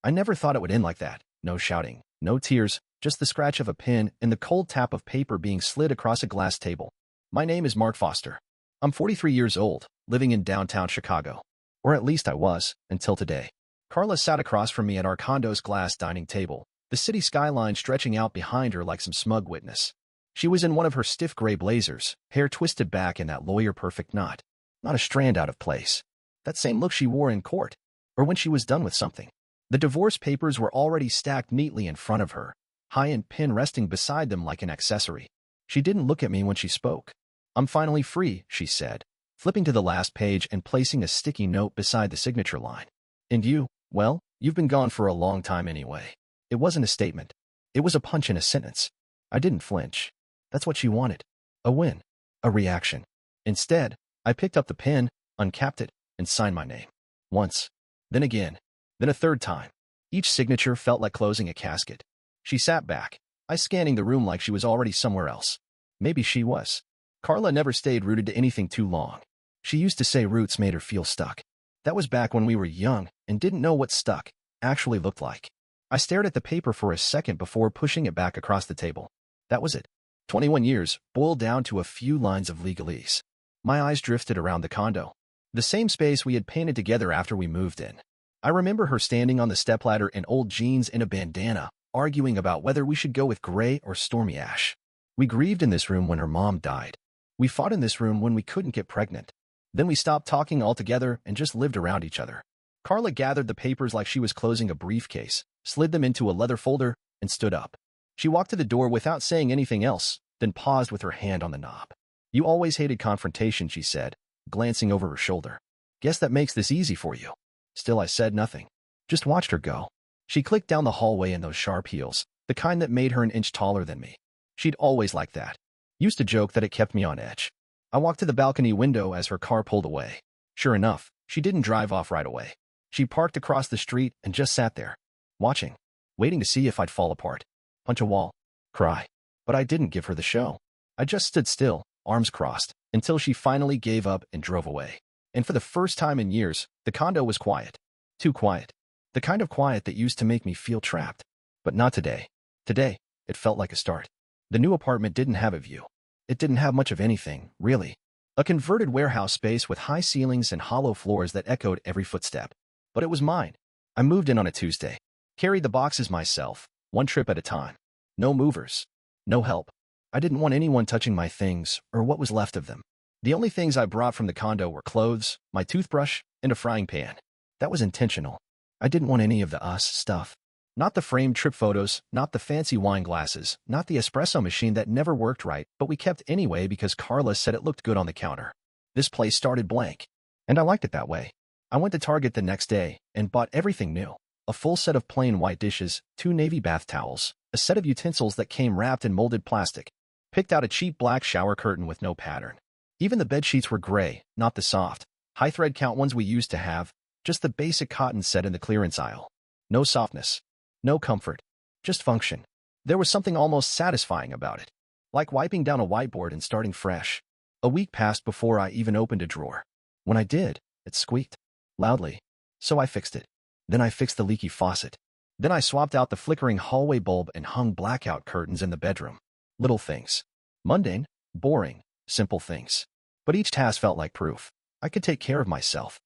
I never thought it would end like that. No shouting, no tears, just the scratch of a pen and the cold tap of paper being slid across a glass table. My name is Mark Foster. I'm 43 years old, living in downtown Chicago. Or at least I was, until today. Carla sat across from me at our condo's glass dining table, the city skyline stretching out behind her like some smug witness. She was in one of her stiff gray blazers, hair twisted back in that lawyer-perfect knot. Not a strand out of place. That same look she wore in court, or when she was done with something. The divorce papers were already stacked neatly in front of her, high-end pen resting beside them like an accessory. She didn't look at me when she spoke. I'm finally free, she said, flipping to the last page and placing a sticky note beside the signature line. And you, well, you've been gone for a long time anyway. It wasn't a statement. It was a punch in a sentence. I didn't flinch. That's what she wanted. A win. A reaction. Instead, I picked up the pen, uncapped it, and signed my name. Once. Then again. Then a third time. Each signature felt like closing a casket. She sat back, I scanning the room like she was already somewhere else. Maybe she was. Carla never stayed rooted to anything too long. She used to say roots made her feel stuck. That was back when we were young and didn't know what stuck actually looked like. I stared at the paper for a second before pushing it back across the table. That was it. 21 years boiled down to a few lines of legalese. My eyes drifted around the condo. The same space we had painted together after we moved in. I remember her standing on the stepladder in old jeans and a bandana, arguing about whether we should go with gray or stormy ash. We grieved in this room when her mom died. We fought in this room when we couldn't get pregnant. Then we stopped talking altogether and just lived around each other. Carla gathered the papers like she was closing a briefcase, slid them into a leather folder, and stood up. She walked to the door without saying anything else, then paused with her hand on the knob. You always hated confrontation, she said, glancing over her shoulder. Guess that makes this easy for you. Still, I said nothing. Just watched her go. She clicked down the hallway in those sharp heels, the kind that made her an inch taller than me. She'd always liked that. Used to joke that it kept me on edge. I walked to the balcony window as her car pulled away. Sure enough, she didn't drive off right away. She parked across the street and just sat there, watching, waiting to see if I'd fall apart, punch a wall, cry. But I didn't give her the show. I just stood still, arms crossed, until she finally gave up and drove away. And for the first time in years, the condo was quiet. Too quiet. The kind of quiet that used to make me feel trapped. But not today. Today, it felt like a start. The new apartment didn't have a view. It didn't have much of anything, really. A converted warehouse space with high ceilings and hollow floors that echoed every footstep. But it was mine. I moved in on a Tuesday. Carried the boxes myself, one trip at a time. No movers. No help. I didn't want anyone touching my things or what was left of them. The only things I brought from the condo were clothes, my toothbrush, and a frying pan. That was intentional. I didn't want any of the us stuff. Not the framed trip photos, not the fancy wine glasses, not the espresso machine that never worked right, but we kept anyway because Carla said it looked good on the counter. This place started blank. And I liked it that way. I went to Target the next day and bought everything new. A full set of plain white dishes, 2 navy bath towels, a set of utensils that came wrapped in molded plastic. Picked out a cheap black shower curtain with no pattern. Even the bed sheets were gray, not the soft, high thread count ones we used to have, just the basic cotton set in the clearance aisle. No softness. No comfort. Just function. There was something almost satisfying about it. Like wiping down a whiteboard and starting fresh. A week passed before I even opened a drawer. When I did, it squeaked. Loudly. So I fixed it. Then I fixed the leaky faucet. Then I swapped out the flickering hallway bulb and hung blackout curtains in the bedroom. Little things. Mundane, boring, simple things. But each task felt like proof. I could take care of myself.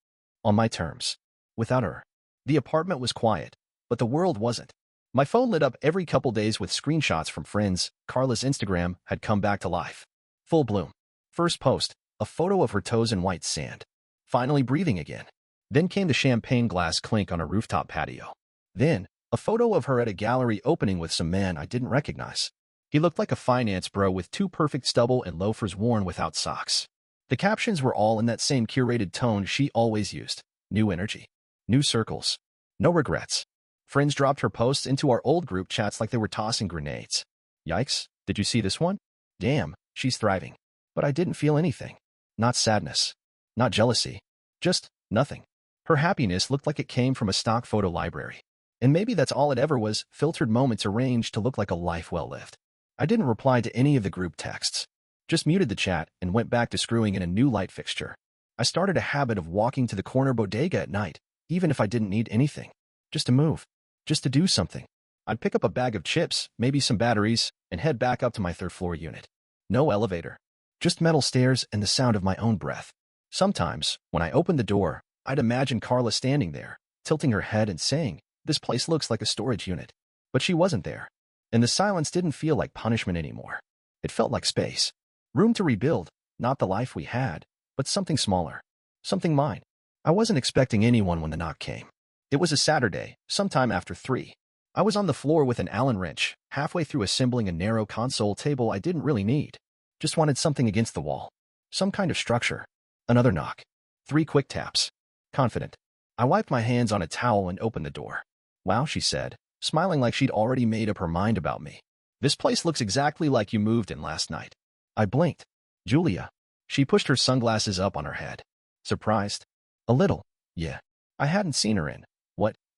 On my terms. Without her. The apartment was quiet, but the world wasn't. My phone lit up every couple days with screenshots from friends. Carla's Instagram had come back to life. Full bloom. First post, a photo of her toes in white sand. Finally breathing again. Then came the champagne glass clink on a rooftop patio. Then, a photo of her at a gallery opening with some man I didn't recognize. He looked like a finance bro with 2 perfect stubble and loafers worn without socks. The captions were all in that same curated tone she always used. New energy. New circles. No regrets. Friends dropped her posts into our old group chats like they were tossing grenades. Yikes, did you see this one? Damn, she's thriving. But I didn't feel anything. Not sadness. Not jealousy. Just nothing. Her happiness looked like it came from a stock photo library. And maybe that's all it ever was, filtered moments arranged to look like a life well lived. I didn't reply to any of the group texts. Just muted the chat and went back to screwing in a new light fixture. I started a habit of walking to the corner bodega at night, even if I didn't need anything. Just to move. just to do something. I'd pick up a bag of chips, maybe some batteries, and head back up to my third-floor unit. No elevator. Just metal stairs and the sound of my own breath. Sometimes, when I opened the door, I'd imagine Carla standing there, tilting her head and saying, "This place looks like a storage unit." But she wasn't there. And the silence didn't feel like punishment anymore. It felt like space. Room to rebuild, not the life we had, but something smaller. Something mine. I wasn't expecting anyone when the knock came. It was a Saturday, sometime after 3. I was on the floor with an Allen wrench, halfway through assembling a narrow console table I didn't really need. Just wanted something against the wall. Some kind of structure. Another knock. 3 quick taps. Confident. I wiped my hands on a towel and opened the door. "Wow," she said, smiling like she'd already made up her mind about me. "This place looks exactly like you moved in last night." I blinked. "Julia." She pushed her sunglasses up on her head. Surprised? A little, yeah. I hadn't seen her in,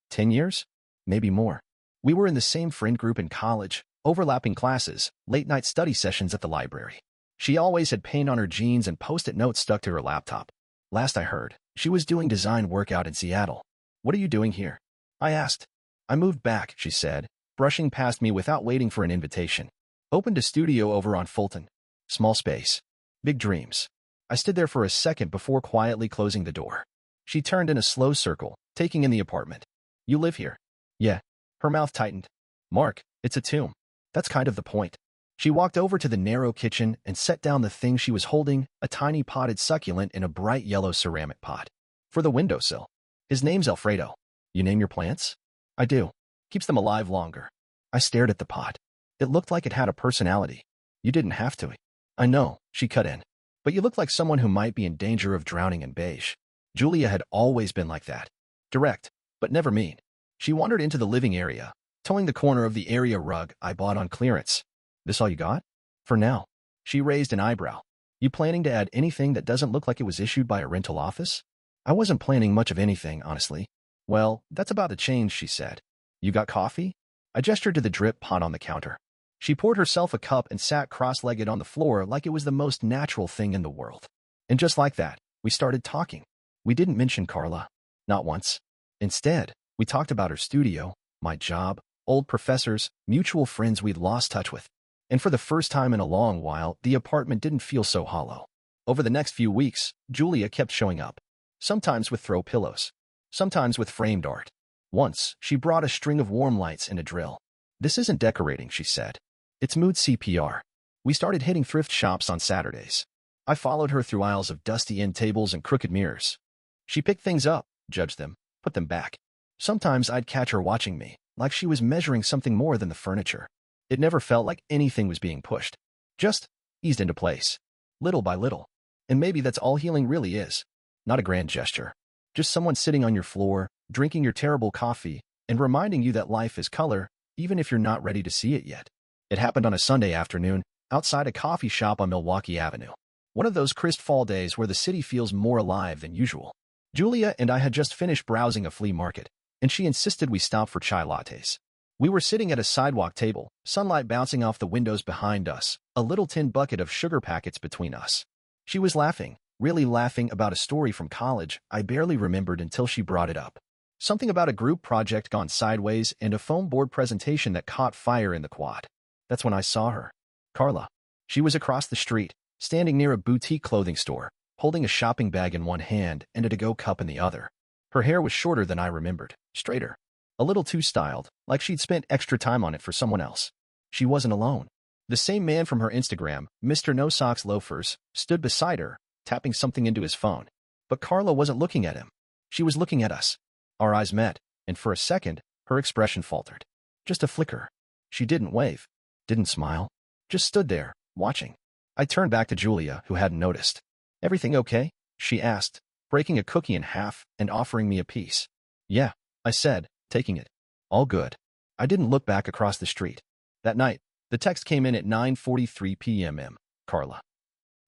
10 years? Maybe more. We were in the same friend group in college, overlapping classes, late-night study sessions at the library. She always had paint on her jeans and Post-it notes stuck to her laptop. Last I heard, she was doing design work out in Seattle. "What are you doing here?" I asked. "I moved back," she said, brushing past me without waiting for an invitation. "Opened a studio over on Fulton. Small space. Big dreams." I stood there for a second before quietly closing the door. She turned in a slow circle, taking in the apartment. "You live here?" "Yeah." Her mouth tightened. "Mark, it's a tomb. That's kind of the point." She walked over to the narrow kitchen and set down the thing she was holding, a tiny potted succulent in a bright yellow ceramic pot. "For the windowsill. His name's Alfredo." "You name your plants?" "I do. Keeps them alive longer." I stared at the pot. It looked like it had a personality. "You didn't have to." "I know," she cut in. "But you look like someone who might be in danger of drowning in beige." Julia had always been like that. Direct, but never mean. She wandered into the living area, towing the corner of the area rug I bought on clearance. "This all you got?" "For now." She raised an eyebrow. "You planning to add anything that doesn't look like it was issued by a rental office?" I wasn't planning much of anything, honestly. "Well, that's about to change," she said. "You got coffee?" I gestured to the drip pot on the counter. She poured herself a cup and sat cross-legged on the floor like it was the most natural thing in the world. And just like that, we started talking. We didn't mention Carla. Not once. Instead, we talked about her studio, my job, old professors, mutual friends we'd lost touch with. And for the first time in a long while, the apartment didn't feel so hollow. Over the next few weeks, Julia kept showing up. Sometimes with throw pillows. Sometimes with framed art. Once, she brought a string of warm lights and a drill. "This isn't decorating," she said. "It's mood CPR." We started hitting thrift shops on Saturdays. I followed her through aisles of dusty end tables and crooked mirrors. She picked things up, judged them, put them back. Sometimes I'd catch her watching me, like she was measuring something more than the furniture. It never felt like anything was being pushed. Just eased into place. Little by little. And maybe that's all healing really is. Not a grand gesture. Just someone sitting on your floor, drinking your terrible coffee, and reminding you that life is color, even if you're not ready to see it yet. It happened on a Sunday afternoon, outside a coffee shop on Milwaukee Avenue. One of those crisp fall days where the city feels more alive than usual. Julia and I had just finished browsing a flea market, and she insisted we stop for chai lattes. We were sitting at a sidewalk table, sunlight bouncing off the windows behind us, a little tin bucket of sugar packets between us. She was laughing, really laughing about a story from college I barely remembered until she brought it up. Something about a group project gone sideways and a foam board presentation that caught fire in the quad. That's when I saw her. Carla. She was across the street, standing near a boutique clothing store, holding a shopping bag in one hand and a to-go cup in the other. Her hair was shorter than I remembered, straighter. A little too styled, like she'd spent extra time on it for someone else. She wasn't alone. The same man from her Instagram, Mr. No Socks Loafers, stood beside her, tapping something into his phone. But Carla wasn't looking at him. She was looking at us. Our eyes met, and for a second, her expression faltered. Just a flicker. She didn't wave, didn't smile, just stood there, watching. I turned back to Julia, who hadn't noticed. "Everything okay?" she asked, breaking a cookie in half and offering me a piece. "Yeah," I said, taking it. "All good." I didn't look back across the street. That night, the text came in at 9:43 p.m. Carla.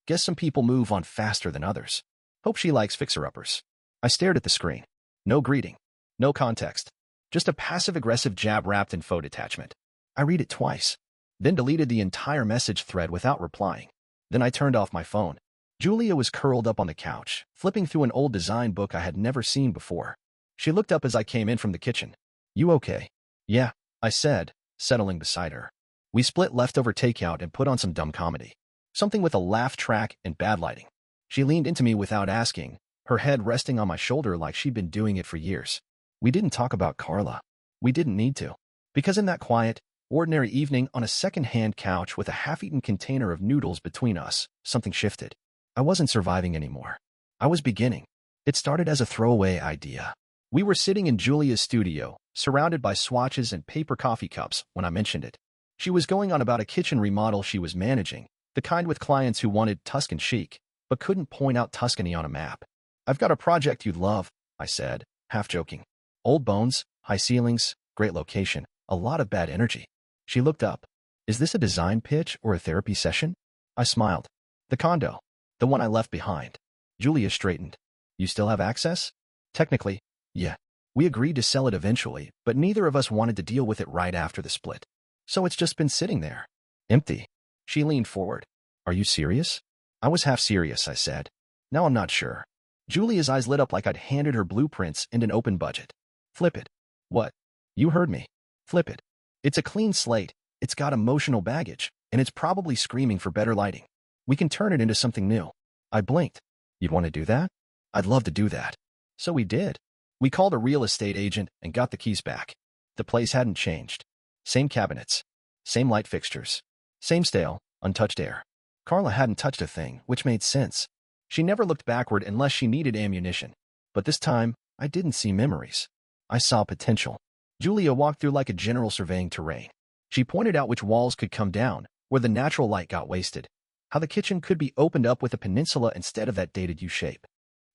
"Guess some people move on faster than others. Hope she likes fixer-uppers." I stared at the screen. No greeting. No context. Just a passive-aggressive jab wrapped in faux detachment. I read it twice, then deleted the entire message thread without replying. Then I turned off my phone. Julia was curled up on the couch, flipping through an old design book I had never seen before. She looked up as I came in from the kitchen. "You okay?" Yeah, I said, settling beside her. We split leftover takeout and put on some dumb comedy. Something with a laugh track and bad lighting. She leaned into me without asking, her head resting on my shoulder like she'd been doing it for years. We didn't talk about Carla. We didn't need to. Because in that quiet, ordinary evening on a second-hand couch with a half-eaten container of noodles between us, something shifted. I wasn't surviving anymore. I was beginning. It started as a throwaway idea. We were sitting in Julia's studio, surrounded by swatches and paper coffee cups, when I mentioned it. She was going on about a kitchen remodel she was managing, the kind with clients who wanted Tuscan chic, but couldn't point out Tuscany on a map. I've got a project you'd love, I said, half joking. Old bones, high ceilings, great location, a lot of bad energy. She looked up. Is this a design pitch or a therapy session? I smiled. The condo. The one I left behind. Julia straightened. You still have access? Technically, yeah. We agreed to sell it eventually, but neither of us wanted to deal with it right after the split. So it's just been sitting there. Empty. She leaned forward. Are you serious? I was half serious, I said. Now I'm not sure. Julia's eyes lit up like I'd handed her blueprints and an open budget. Flip it. What? You heard me. Flip it. It's a clean slate, it's got emotional baggage, and it's probably screaming for better lighting. We can turn it into something new. I blinked. You'd want to do that? I'd love to do that. So we did. We called a real estate agent and got the keys back. The place hadn't changed. Same cabinets. Same light fixtures. Same stale, untouched air. Carla hadn't touched a thing, which made sense. She never looked backward unless she needed ammunition. But this time, I didn't see memories. I saw potential. Julia walked through like a general surveying terrain. She pointed out which walls could come down, where the natural light got wasted. How the kitchen could be opened up with a peninsula instead of that dated U-shape.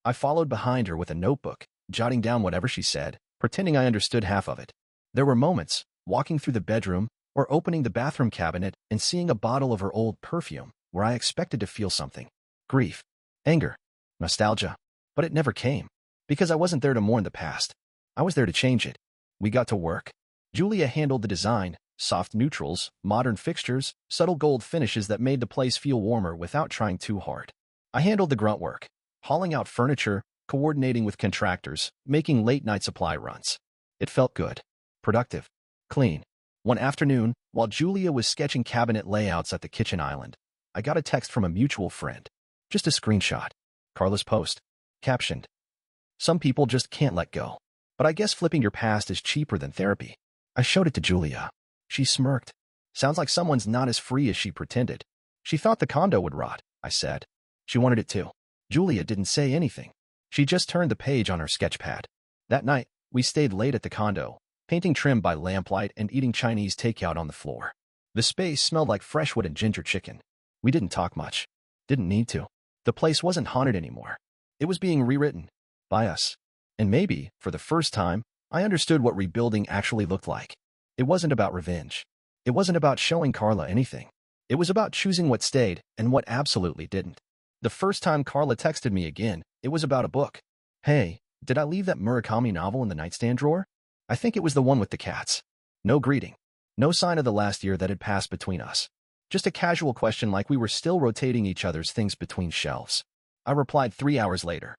I followed behind her with a notebook, jotting down whatever she said, pretending I understood half of it. There were moments, walking through the bedroom, or opening the bathroom cabinet and seeing a bottle of her old perfume, where I expected to feel something. Grief. Anger. Nostalgia. But it never came. Because I wasn't there to mourn the past. I was there to change it. We got to work. Julia handled the design, soft neutrals, modern fixtures, subtle gold finishes that made the place feel warmer without trying too hard. I handled the grunt work, hauling out furniture, coordinating with contractors, making late-night supply runs. It felt good, productive, clean. One afternoon, while Julia was sketching cabinet layouts at the kitchen island, I got a text from a mutual friend. Just a screenshot. Carla's post. Captioned. Some people just can't let go. But I guess flipping your past is cheaper than therapy. I showed it to Julia. She smirked. Sounds like someone's not as free as she pretended. She thought the condo would rot, I said. She wanted it too. Julia didn't say anything. She just turned the page on her sketchpad. That night, we stayed late at the condo, painting trim by lamplight and eating Chinese takeout on the floor. The space smelled like fresh wood and ginger chicken. We didn't talk much. Didn't need to. The place wasn't haunted anymore. It was being rewritten. By us. And maybe, for the first time, I understood what rebuilding actually looked like. It wasn't about revenge. It wasn't about showing Carla anything. It was about choosing what stayed and what absolutely didn't. The first time Carla texted me again, it was about a book. Hey, did I leave that Murakami novel in the nightstand drawer? I think it was the one with the cats. No greeting. No sign of the last year that had passed between us. Just a casual question like we were still rotating each other's things between shelves. I replied 3 hours later.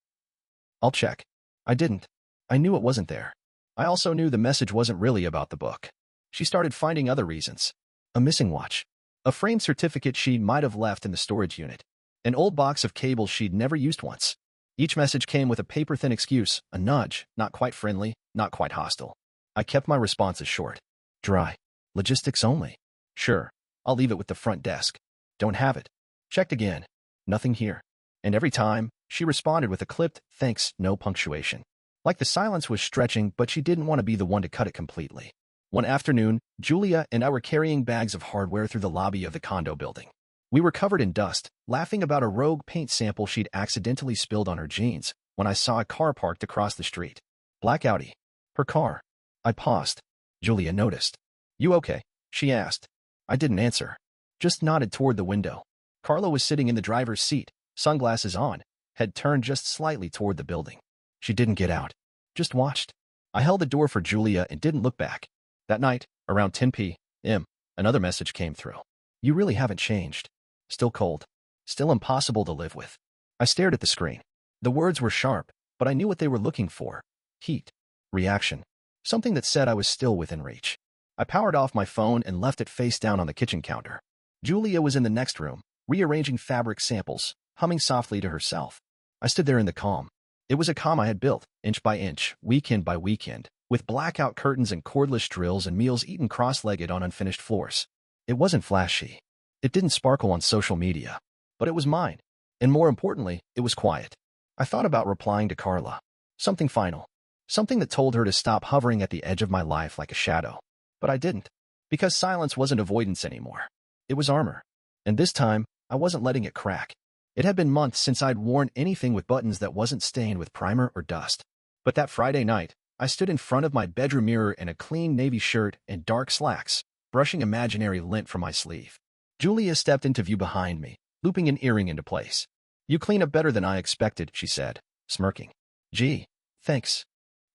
I'll check. I didn't. I knew it wasn't there. I also knew the message wasn't really about the book. She started finding other reasons. A missing watch. A framed certificate she might have left in the storage unit. An old box of cables she'd never used once. Each message came with a paper-thin excuse, a nudge, not quite friendly, not quite hostile. I kept my responses short. Dry. Logistics only. Sure. I'll leave it with the front desk. Don't have it. Checked again. Nothing here. And every time, she responded with a clipped, thanks, no punctuation. Like the silence was stretching, but she didn't want to be the one to cut it completely. One afternoon, Julia and I were carrying bags of hardware through the lobby of the condo building. We were covered in dust, laughing about a rogue paint sample she'd accidentally spilled on her jeans, when I saw a car parked across the street. Black Audi. Her car. I paused. Julia noticed. You okay? She asked. I didn't answer. Just nodded toward the window. Carla was sitting in the driver's seat, sunglasses on, head turned just slightly toward the building. She didn't get out. Just watched. I held the door for Julia and didn't look back. That night, around 10 p.m., another message came through. You really haven't changed. Still cold. Still impossible to live with. I stared at the screen. The words were sharp, but I knew what they were looking for. Heat. Reaction. Something that said I was still within reach. I powered off my phone and left it face down on the kitchen counter. Julia was in the next room, rearranging fabric samples, humming softly to herself. I stood there in the calm. It was a calm I had built, inch by inch, weekend by weekend, with blackout curtains and cordless drills and meals eaten cross-legged on unfinished floors. It wasn't flashy. It didn't sparkle on social media. But it was mine. And more importantly, it was quiet. I thought about replying to Carla. Something final. Something that told her to stop hovering at the edge of my life like a shadow. But I didn't. Because silence wasn't avoidance anymore. It was armor. And this time, I wasn't letting it crack. It had been months since I'd worn anything with buttons that wasn't stained with primer or dust. But that Friday night, I stood in front of my bedroom mirror in a clean navy shirt and dark slacks, brushing imaginary lint from my sleeve. Julia stepped into view behind me, looping an earring into place. "You clean up better than I expected," she said, smirking. "Gee, thanks."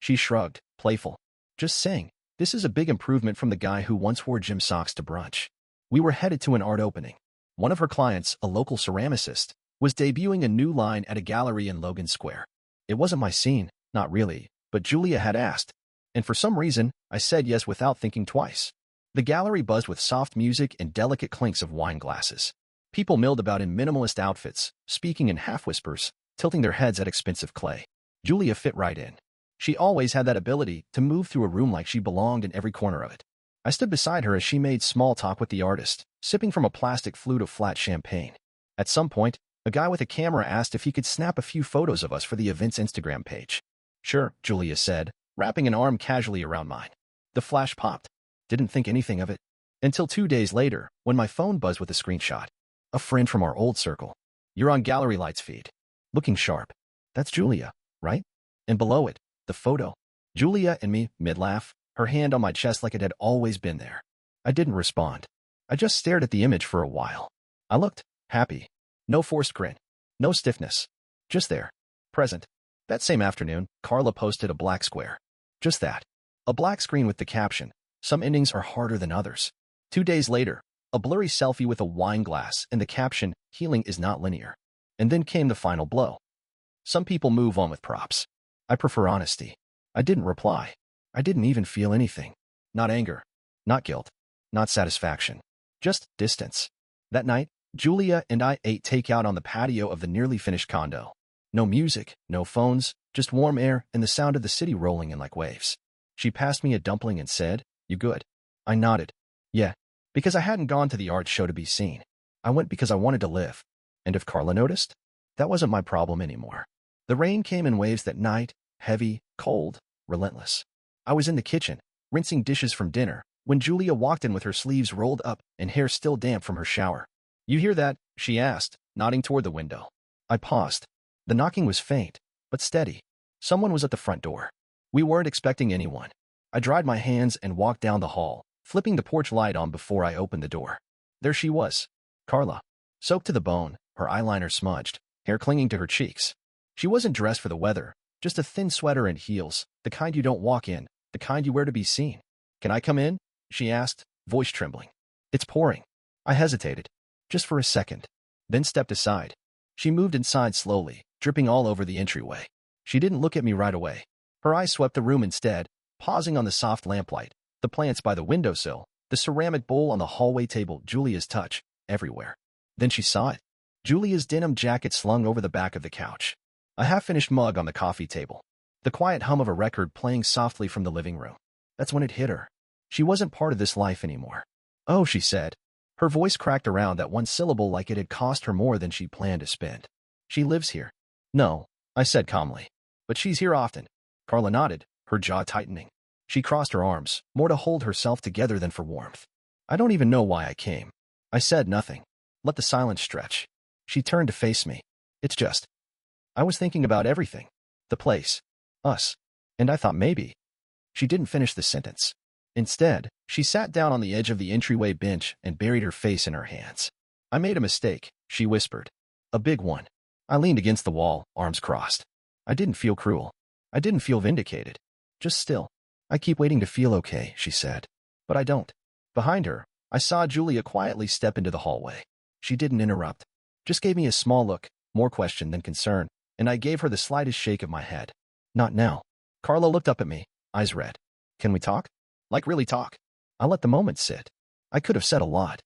She shrugged, playful. "Just saying, this is a big improvement from the guy who once wore gym socks to brunch." We were headed to an art opening. One of her clients, a local ceramicist, was debuting a new line at a gallery in Logan Square. It wasn't my scene, not really, but Julia had asked, and for some reason, I said yes without thinking twice. The gallery buzzed with soft music and delicate clinks of wine glasses. People milled about in minimalist outfits, speaking in half-whispers, tilting their heads at expensive clay. Julia fit right in. She always had that ability to move through a room like she belonged in every corner of it. I stood beside her as she made small talk with the artist, sipping from a plastic flute of flat champagne. At some point, a guy with a camera asked if he could snap a few photos of us for the event's Instagram page. "Sure," Julia said, wrapping an arm casually around mine. The flash popped. Didn't think anything of it. Until 2 days later, when my phone buzzed with a screenshot. A friend from our old circle. "You're on Gallery Lights feed. Looking sharp." "That's Julia, right?" And below it, the photo. Julia and me, mid-laugh, her hand on my chest like it had always been there. I didn't respond. I just stared at the image for a while. I looked happy. No forced grin. No stiffness. Just there. Present. That same afternoon, Carla posted a black square. Just that. A black screen with the caption, "Some endings are harder than others." 2 days later, a blurry selfie with a wine glass and the caption, "Healing is not linear." And then came the final blow. Some people move on with props. I prefer honesty. I didn't reply. I didn't even feel anything. Not anger. Not guilt. Not satisfaction. Just distance. That night, Julia and I ate takeout on the patio of the nearly finished condo. No music, no phones, just warm air and the sound of the city rolling in like waves. She passed me a dumpling and said, "You good?" I nodded. "Yeah." Because I hadn't gone to the art show to be seen. I went because I wanted to live. And if Carla noticed, that wasn't my problem anymore. The rain came in waves that night, heavy, cold, relentless. I was in the kitchen, rinsing dishes from dinner, when Julia walked in with her sleeves rolled up and hair still damp from her shower. "You hear that?" she asked, nodding toward the window. I paused. The knocking was faint, but steady. Someone was at the front door. We weren't expecting anyone. I dried my hands and walked down the hall, flipping the porch light on before I opened the door. There she was, Carla, soaked to the bone, her eyeliner smudged, hair clinging to her cheeks. She wasn't dressed for the weather, just a thin sweater and heels, the kind you don't walk in, the kind you wear to be seen. "Can I come in?" she asked, voice trembling. "It's pouring." I hesitated. Just for a second. Then stepped aside. She moved inside slowly, dripping all over the entryway. She didn't look at me right away. Her eyes swept the room instead, pausing on the soft lamplight, the plants by the windowsill, the ceramic bowl on the hallway table, Julia's touch, everywhere. Then she saw it. Julia's denim jacket slung over the back of the couch. A half-finished mug on the coffee table. The quiet hum of a record playing softly from the living room. That's when it hit her. She wasn't part of this life anymore. "Oh," she said. Her voice cracked around that one syllable like it had cost her more than she planned to spend. "She lives here." "No," I said calmly. "But she's here often." Carla nodded, her jaw tightening. She crossed her arms, more to hold herself together than for warmth. "I don't even know why I came." I said nothing. Let the silence stretch. She turned to face me. "It's just. I was thinking about everything. The place. Us. And I thought maybe." She didn't finish the sentence. Instead, she sat down on the edge of the entryway bench and buried her face in her hands. "I made a mistake," she whispered. "A big one." I leaned against the wall, arms crossed. I didn't feel cruel. I didn't feel vindicated. Just still. "I keep waiting to feel okay," she said. "But I don't." Behind her, I saw Julia quietly step into the hallway. She didn't interrupt. Just gave me a small look, more question than concern, and I gave her the slightest shake of my head. "Not now." Carla looked up at me, eyes red. "Can we talk? Like really talk?" I let the moment sit. I could have said a lot.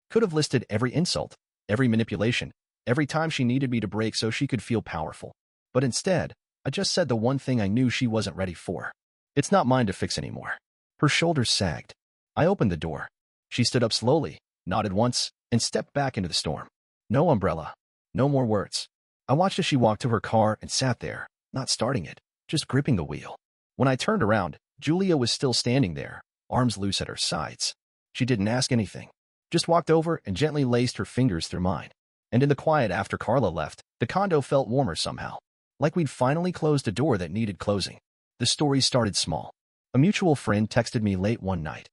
Could have listed every insult, every manipulation, every time she needed me to break so she could feel powerful. But instead, I just said the one thing I knew she wasn't ready for. It's not mine to fix anymore. Her shoulders sagged. I opened the door. She stood up slowly, nodded once, and stepped back into the storm. No umbrella. No more words. I watched as she walked to her car and sat there, not starting it, just gripping the wheel. When I turned around, Julia was still standing there, arms loose at her sides. She didn't ask anything, just walked over and gently laced her fingers through mine. And in the quiet after Carla left, the condo felt warmer somehow, like we'd finally closed a door that needed closing. The story started small. A mutual friend texted me late one night.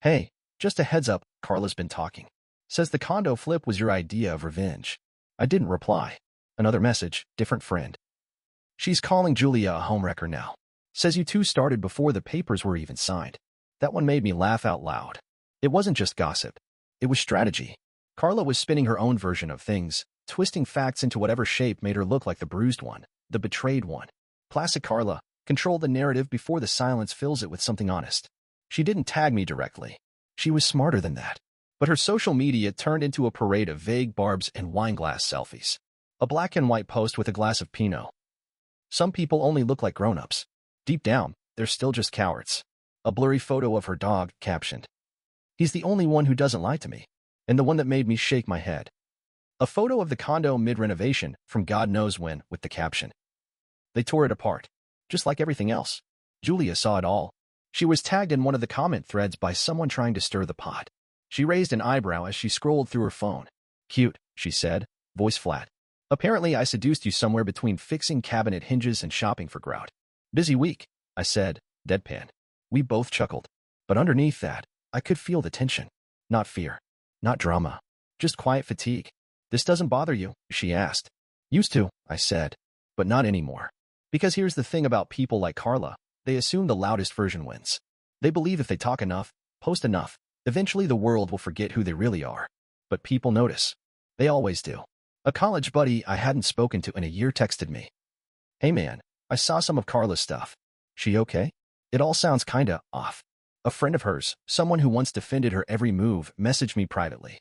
"Hey, just a heads up, Carla's been talking. Says the condo flip was your idea of revenge." I didn't reply. Another message, different friend. "She's calling Julia a homewrecker now. Says you two started before the papers were even signed." That one made me laugh out loud. It wasn't just gossip. It was strategy. Carla was spinning her own version of things, twisting facts into whatever shape made her look like the bruised one, the betrayed one. Classic Carla, control the narrative before the silence fills it with something honest. She didn't tag me directly. She was smarter than that. But her social media turned into a parade of vague barbs and wine glass selfies. A black and white post with a glass of Pinot. Some people only look like grown-ups. Deep down, they're still just cowards. A blurry photo of her dog, captioned, "He's the only one who doesn't lie to me." And the one that made me shake my head. A photo of the condo mid-renovation from God knows when with the caption, "They tore it apart." Just like everything else. Julia saw it all. She was tagged in one of the comment threads by someone trying to stir the pot. She raised an eyebrow as she scrolled through her phone. "Cute," she said, voice flat. "Apparently I seduced you somewhere between fixing cabinet hinges and shopping for grout." "Busy week," I said, deadpan. We both chuckled. But underneath that, I could feel the tension. Not fear. Not drama. Just quiet fatigue. "This doesn't bother you?" she asked. "Used to," I said. "But not anymore." Because here's the thing about people like Carla. They assume the loudest version wins. They believe if they talk enough, post enough, eventually the world will forget who they really are. But people notice. They always do. A college buddy I hadn't spoken to in a year texted me. "Hey man, I saw some of Carla's stuff. She okay? It all sounds kinda off." A friend of hers, someone who once defended her every move, messaged me privately.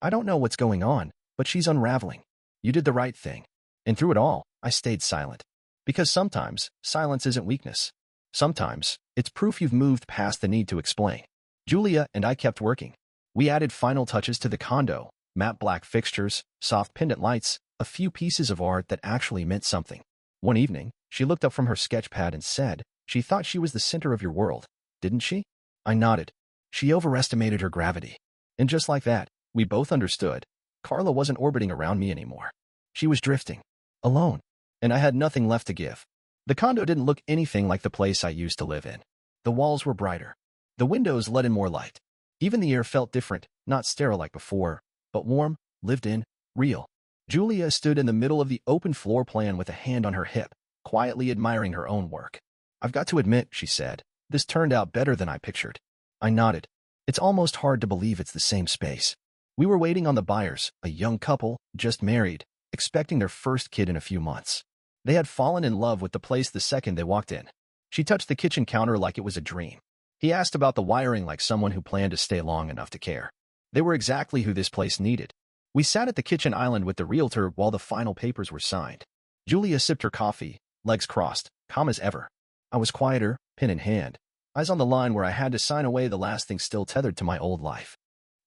"I don't know what's going on, but she's unraveling. You did the right thing." And through it all, I stayed silent. Because sometimes, silence isn't weakness. Sometimes, it's proof you've moved past the need to explain. Julia and I kept working. We added final touches to the condo, matte black fixtures, soft pendant lights, a few pieces of art that actually meant something. One evening, she looked up from her sketchpad and said, "She thought she was the center of your world, didn't she?" I nodded. She overestimated her gravity. And just like that, we both understood. Carla wasn't orbiting around me anymore. She was drifting. Alone. And I had nothing left to give. The condo didn't look anything like the place I used to live in. The walls were brighter. The windows let in more light. Even the air felt different, not sterile like before, but warm, lived in, real. Julia stood in the middle of the open floor plan with a hand on her hip, quietly admiring her own work. "I've got to admit," she said, "this turned out better than I pictured." I nodded. It's almost hard to believe it's the same space. We were waiting on the buyers, a young couple, just married, expecting their first kid in a few months. They had fallen in love with the place the second they walked in. She touched the kitchen counter like it was a dream. He asked about the wiring like someone who planned to stay long enough to care. They were exactly who this place needed. We sat at the kitchen island with the realtor while the final papers were signed. Julia sipped her coffee, legs crossed, calm as ever. I was quieter, pen in hand, eyes on the line where I had to sign away the last thing still tethered to my old life.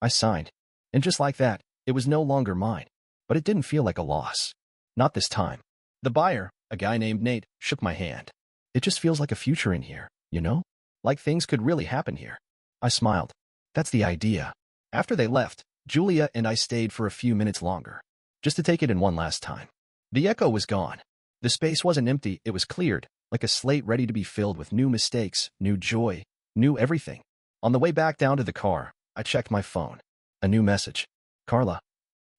I signed. And just like that, it was no longer mine. But it didn't feel like a loss. Not this time. The buyer, a guy named Nate, shook my hand. "It just feels like a future in here, you know? Like things could really happen here." I smiled. "That's the idea." After they left, Julia and I stayed for a few minutes longer, just to take it in one last time. The echo was gone. The space wasn't empty, it was cleared, like a slate ready to be filled with new mistakes, new joy, new everything. On the way back down to the car, I checked my phone. A new message. "Carla.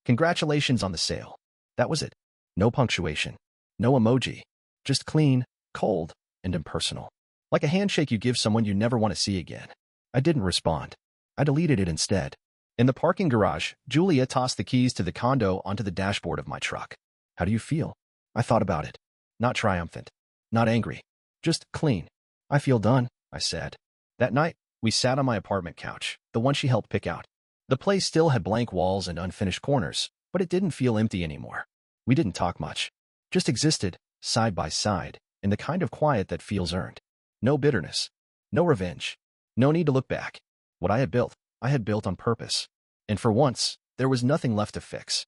Congratulations on the sale." That was it. No punctuation. No emoji. Just clean, cold, and impersonal. Like a handshake you give someone you never want to see again. I didn't respond. I deleted it instead. In the parking garage, Julia tossed the keys to the condo onto the dashboard of my truck. "How do you feel?" I thought about it. Not triumphant. Not angry. Just clean. "I feel done," I said. That night, We sat on my apartment couch, the one she helped pick out. The place still had blank walls and unfinished corners, but it didn't feel empty anymore. We didn't talk much, just existed, side by side, in the kind of quiet that feels earned. No bitterness, no revenge, no need to look back. What I had built on purpose. And for once, there was nothing left to fix.